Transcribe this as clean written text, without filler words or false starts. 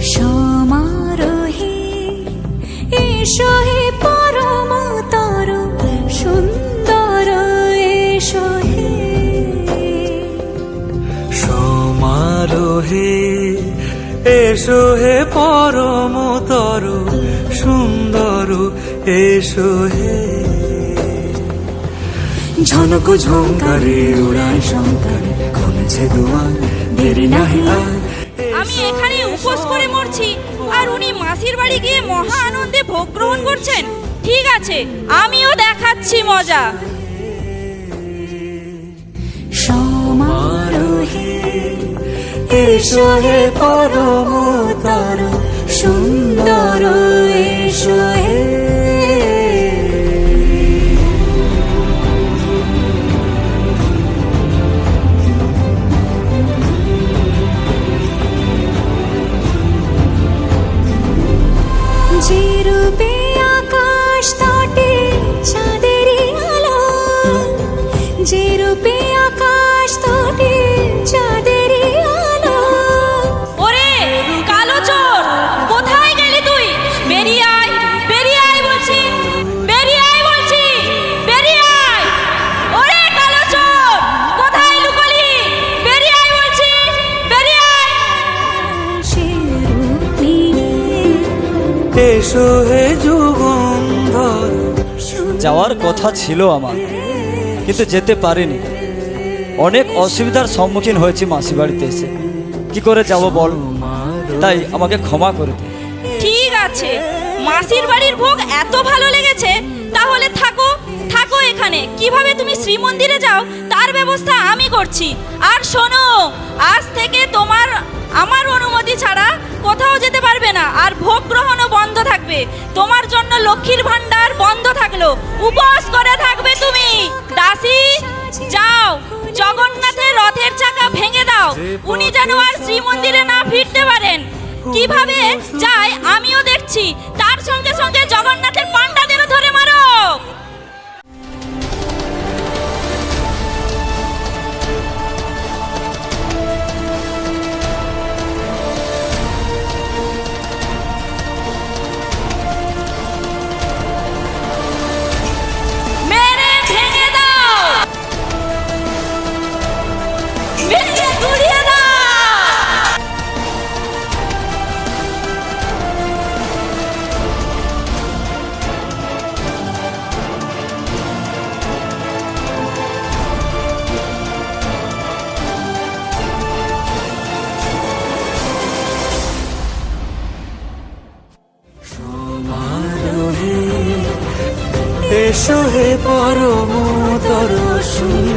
সমারোহে এসো হে পরমতর সুন্দর এসো হে। সমারোহে এসো হে পরমতর সুন্দর এসো হে। ঝনক ঝঙ্কারে উড়ায় শঙ্কারে খুলেছে দুয়ার, দেরি নাহি আর। আমি এখানে উপোস করে মরছি আর উনি মাসির বাড়ি গিয়ে মহা আনন্দে ভোগ গ্রহণ করছেন। ঠিক আছে, আমিও দেখাচ্ছি মজা। সমারোহে এসো হে পরমতর সুন্দর এসো হে। যে রূপে আকাশ তটে চাঁদেরই আলো, যে রূপে আকাশ তটে চাঁদেরই আলো। ওরে কালো চোর, কোথায় গেলি তুই? বেরিয়ে আয়, বেরিয়ে আয় বলছি, বেরিয়ে আয় বলছি, বেরিয়ে আয়। ওরে কালো চোর, কোথায় লুকালি? বেরিয়ে আয় বলছি, বেরিয়ে আয়। সে রূপিণী এসো হে যুগন্ধর। যাওয়ার কথা ছিল আমার, কিন্তু যেতে পারিনি। অনেক অসুবিধার সম্মুখীন হয়েছি মাসি বাড়িতে এসে। কি করে যাব বল? তাই আমাকে ক্ষমা করে দে। ঠিক আছে, মাসির বাড়ির ভোগ এত ভালো লেগেছে, তাহলে থাকো থাকো এখানে। কিভাবে তুমি শ্রীমন্দিরে যাও তার ব্যবস্থা আমি করছি। আর শোনো, আজ থেকে আমার অনুমতি ছাড়া কোথাও যেতে পারবে না, আর ভোগ গ্রহণও বন্ধ থাকবে। তোমার জন্য লক্ষ্মীর ভান্ডার বন্ধ থাকলো, উপবাস করে থাকবে তুমি। দাসী যাও, জগন্নাথের রথের চাকা ভেঙে দাও, উনি যেন আর শ্রীমন্দিরে না ফিরতে পারেন। কিভাবে যায় আমিও দেখছি। তার সঙ্গে সঙ্গে জগন্নাথের পান্ডাদেরও ধরে মারো। মেরে ভেঙে দাও, মেরে গুড়িয়ে দাও। এসো হে পরমতর সুন্দর